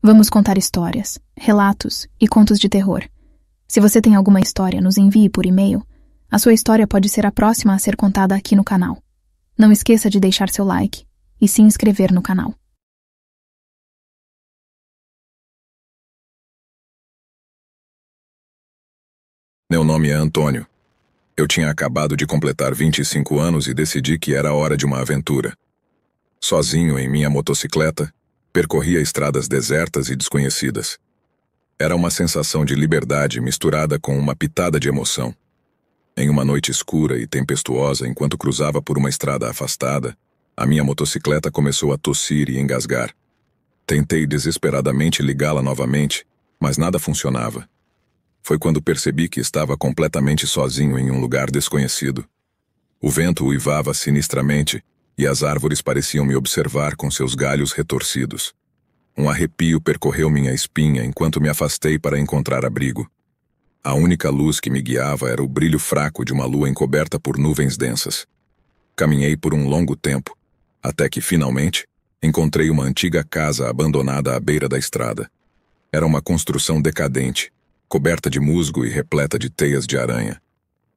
Vamos contar histórias, relatos e contos de terror. Se você tem alguma história, nos envie por e-mail. A sua história pode ser a próxima a ser contada aqui no canal. Não esqueça de deixar seu like e se inscrever no canal. Meu nome é Antônio. Eu tinha acabado de completar 25 anos e decidi que era hora de uma aventura. Sozinho em minha motocicleta, percorria estradas desertas e desconhecidas. Era uma sensação de liberdade misturada com uma pitada de emoção. Em uma noite escura e tempestuosa, enquanto cruzava por uma estrada afastada, a minha motocicleta começou a tossir e engasgar. Tentei desesperadamente ligá-la novamente, mas nada funcionava. Foi quando percebi que estava completamente sozinho em um lugar desconhecido. O vento uivava sinistramente e as árvores pareciam me observar com seus galhos retorcidos. Um arrepio percorreu minha espinha enquanto me afastei para encontrar abrigo. A única luz que me guiava era o brilho fraco de uma lua encoberta por nuvens densas. Caminhei por um longo tempo, até que, finalmente, encontrei uma antiga casa abandonada à beira da estrada. Era uma construção decadente, coberta de musgo e repleta de teias de aranha.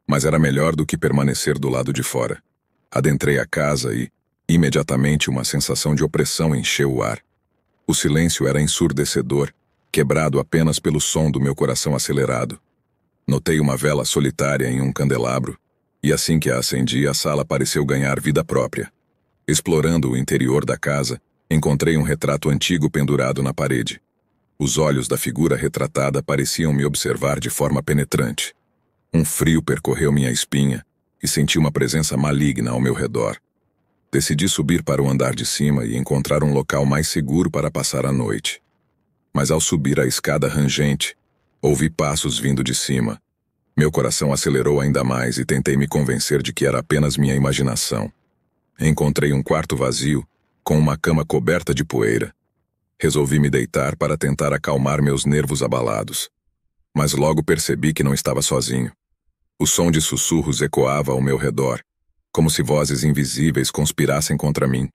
Mas era melhor do que permanecer do lado de fora. Adentrei a casa e, imediatamente, uma sensação de opressão encheu o ar. O silêncio era ensurdecedor, quebrado apenas pelo som do meu coração acelerado. Notei uma vela solitária em um candelabro, e assim que a acendi, a sala pareceu ganhar vida própria. Explorando o interior da casa, encontrei um retrato antigo pendurado na parede. Os olhos da figura retratada pareciam me observar de forma penetrante. Um frio percorreu minha espinha e senti uma presença maligna ao meu redor. Decidi subir para o andar de cima e encontrar um local mais seguro para passar a noite. Mas ao subir a escada rangente, ouvi passos vindo de cima. Meu coração acelerou ainda mais e tentei me convencer de que era apenas minha imaginação. Encontrei um quarto vazio, com uma cama coberta de poeira. Resolvi me deitar para tentar acalmar meus nervos abalados. Mas logo percebi que não estava sozinho. O som de sussurros ecoava ao meu redor, como se vozes invisíveis conspirassem contra mim.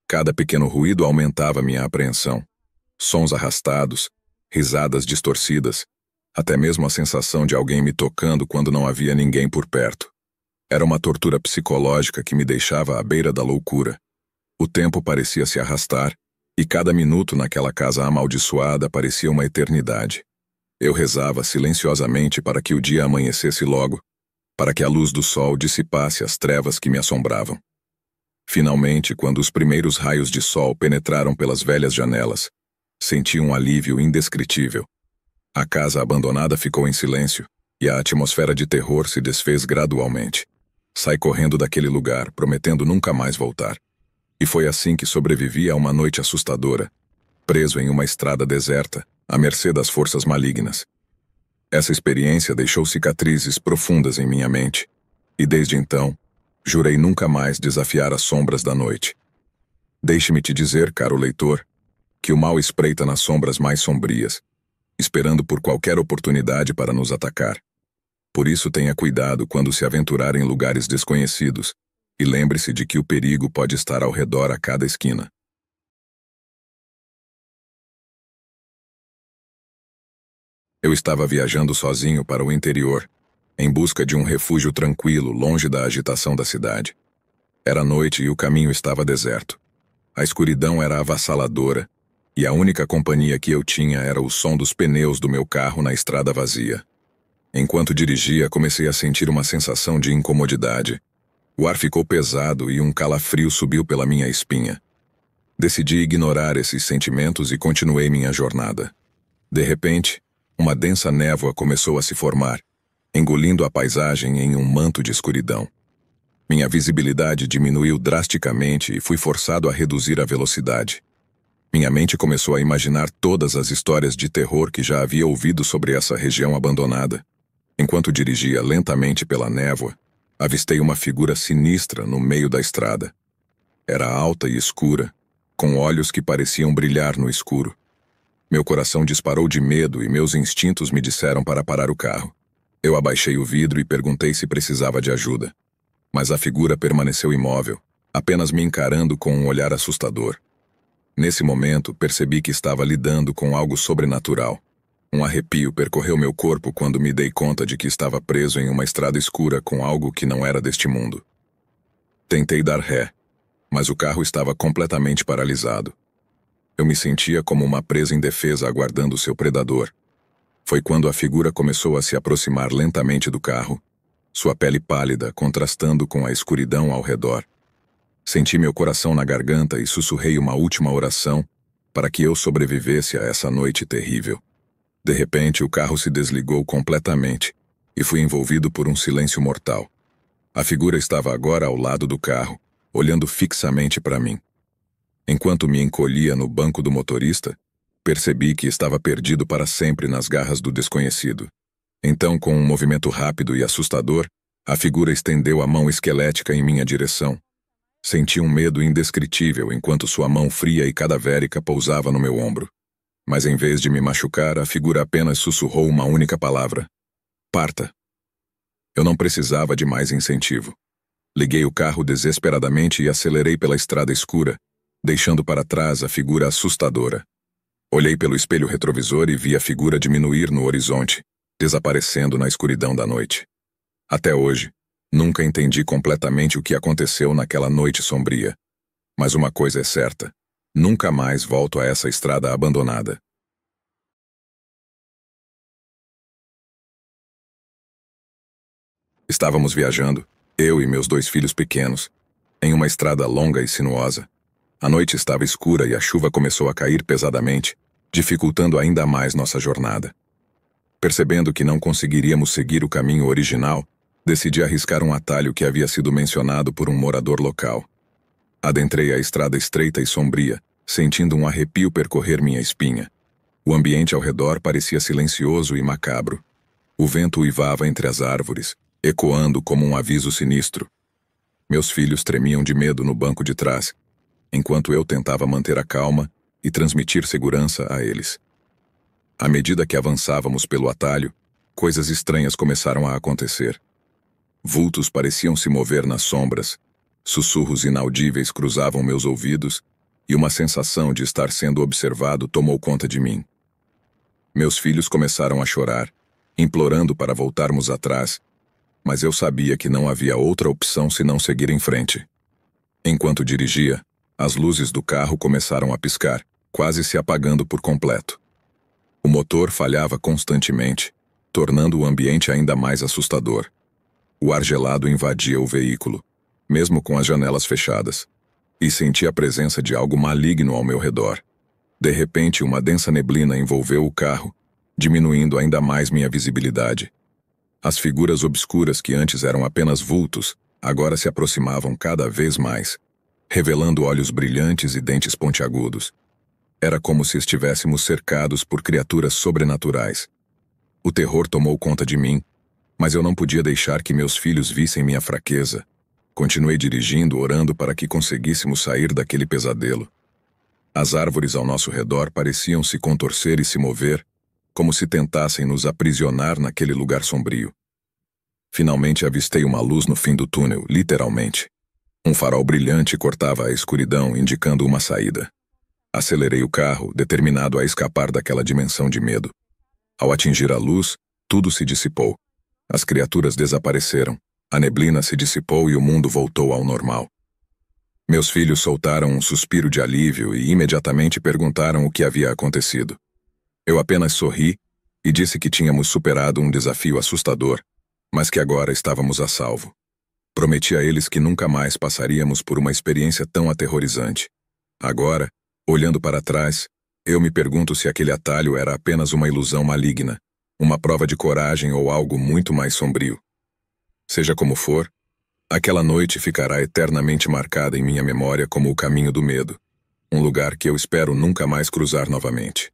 Cada pequeno ruído aumentava minha apreensão. Sons arrastados, risadas distorcidas, até mesmo a sensação de alguém me tocando quando não havia ninguém por perto. Era uma tortura psicológica que me deixava à beira da loucura. O tempo parecia se arrastar, e cada minuto naquela casa amaldiçoada parecia uma eternidade. Eu rezava silenciosamente para que o dia amanhecesse logo, para que a luz do sol dissipasse as trevas que me assombravam. Finalmente, quando os primeiros raios de sol penetraram pelas velhas janelas, senti um alívio indescritível. A casa abandonada ficou em silêncio, e a atmosfera de terror se desfez gradualmente. Saí correndo daquele lugar, prometendo nunca mais voltar. E foi assim que sobrevivi a uma noite assustadora, preso em uma estrada deserta, à mercê das forças malignas. Essa experiência deixou cicatrizes profundas em minha mente, e desde então, jurei nunca mais desafiar as sombras da noite. Deixe-me te dizer, caro leitor, que o mal espreita nas sombras mais sombrias, esperando por qualquer oportunidade para nos atacar. Por isso tenha cuidado quando se aventurar em lugares desconhecidos, e lembre-se de que o perigo pode estar ao redor a cada esquina. Eu estava viajando sozinho para o interior, em busca de um refúgio tranquilo, longe da agitação da cidade. Era noite e o caminho estava deserto. A escuridão era avassaladora, e a única companhia que eu tinha era o som dos pneus do meu carro na estrada vazia. Enquanto dirigia, comecei a sentir uma sensação de incomodidade. O ar ficou pesado e um calafrio subiu pela minha espinha. Decidi ignorar esses sentimentos e continuei minha jornada. De repente, uma densa névoa começou a se formar, engolindo a paisagem em um manto de escuridão. Minha visibilidade diminuiu drasticamente e fui forçado a reduzir a velocidade. Minha mente começou a imaginar todas as histórias de terror que já havia ouvido sobre essa região abandonada. Enquanto dirigia lentamente pela névoa, avistei uma figura sinistra no meio da estrada. Era alta e escura, com olhos que pareciam brilhar no escuro. Meu coração disparou de medo e meus instintos me disseram para parar o carro. Eu abaixei o vidro e perguntei se precisava de ajuda. Mas a figura permaneceu imóvel, apenas me encarando com um olhar assustador. Nesse momento, percebi que estava lidando com algo sobrenatural. Um arrepio percorreu meu corpo quando me dei conta de que estava preso em uma estrada escura com algo que não era deste mundo. Tentei dar ré, mas o carro estava completamente paralisado. Eu me sentia como uma presa indefesa aguardando seu predador. Foi quando a figura começou a se aproximar lentamente do carro, sua pele pálida contrastando com a escuridão ao redor. Senti meu coração na garganta e sussurrei uma última oração para que eu sobrevivesse a essa noite terrível. De repente, o carro se desligou completamente e fui envolvido por um silêncio mortal. A figura estava agora ao lado do carro, olhando fixamente para mim. Enquanto me encolhia no banco do motorista, percebi que estava perdido para sempre nas garras do desconhecido. Então, com um movimento rápido e assustador, a figura estendeu a mão esquelética em minha direção. Senti um medo indescritível enquanto sua mão fria e cadavérica pousava no meu ombro. Mas em vez de me machucar, a figura apenas sussurrou uma única palavra: parta. Eu não precisava de mais incentivo. Liguei o carro desesperadamente e acelerei pela estrada escura, deixando para trás a figura assustadora. Olhei pelo espelho retrovisor e vi a figura diminuir no horizonte, desaparecendo na escuridão da noite. Até hoje, nunca entendi completamente o que aconteceu naquela noite sombria. Mas uma coisa é certa: nunca mais volto a essa estrada abandonada. Estávamos viajando, eu e meus 2 filhos pequenos, em uma estrada longa e sinuosa. A noite estava escura e a chuva começou a cair pesadamente, dificultando ainda mais nossa jornada. Percebendo que não conseguiríamos seguir o caminho original, decidi arriscar um atalho que havia sido mencionado por um morador local. Adentrei a estrada estreita e sombria, sentindo um arrepio percorrer minha espinha. O ambiente ao redor parecia silencioso e macabro. O vento uivava entre as árvores, ecoando como um aviso sinistro. Meus filhos tremiam de medo no banco de trás, enquanto eu tentava manter a calma e transmitir segurança a eles. À medida que avançávamos pelo atalho, coisas estranhas começaram a acontecer. Vultos pareciam se mover nas sombras, sussurros inaudíveis cruzavam meus ouvidos e uma sensação de estar sendo observado tomou conta de mim. Meus filhos começaram a chorar, implorando para voltarmos atrás, mas eu sabia que não havia outra opção senão seguir em frente. Enquanto dirigia, as luzes do carro começaram a piscar, quase se apagando por completo. O motor falhava constantemente, tornando o ambiente ainda mais assustador. O ar gelado invadia o veículo, mesmo com as janelas fechadas, e senti a presença de algo maligno ao meu redor. De repente, uma densa neblina envolveu o carro, diminuindo ainda mais minha visibilidade. As figuras obscuras que antes eram apenas vultos, agora se aproximavam cada vez mais, revelando olhos brilhantes e dentes pontiagudos. Era como se estivéssemos cercados por criaturas sobrenaturais. O terror tomou conta de mim, mas eu não podia deixar que meus filhos vissem minha fraqueza. Continuei dirigindo, orando para que conseguíssemos sair daquele pesadelo. As árvores ao nosso redor pareciam se contorcer e se mover, como se tentassem nos aprisionar naquele lugar sombrio. Finalmente avistei uma luz no fim do túnel, literalmente. Um farol brilhante cortava a escuridão, indicando uma saída. Acelerei o carro, determinado a escapar daquela dimensão de medo. Ao atingir a luz, tudo se dissipou. As criaturas desapareceram, a neblina se dissipou e o mundo voltou ao normal. Meus filhos soltaram um suspiro de alívio e imediatamente perguntaram o que havia acontecido. Eu apenas sorri e disse que tínhamos superado um desafio assustador, mas que agora estávamos a salvo. Prometi a eles que nunca mais passaríamos por uma experiência tão aterrorizante. Agora, olhando para trás, eu me pergunto se aquele atalho era apenas uma ilusão maligna, uma prova de coragem ou algo muito mais sombrio. Seja como for, aquela noite ficará eternamente marcada em minha memória como o caminho do medo, um lugar que eu espero nunca mais cruzar novamente.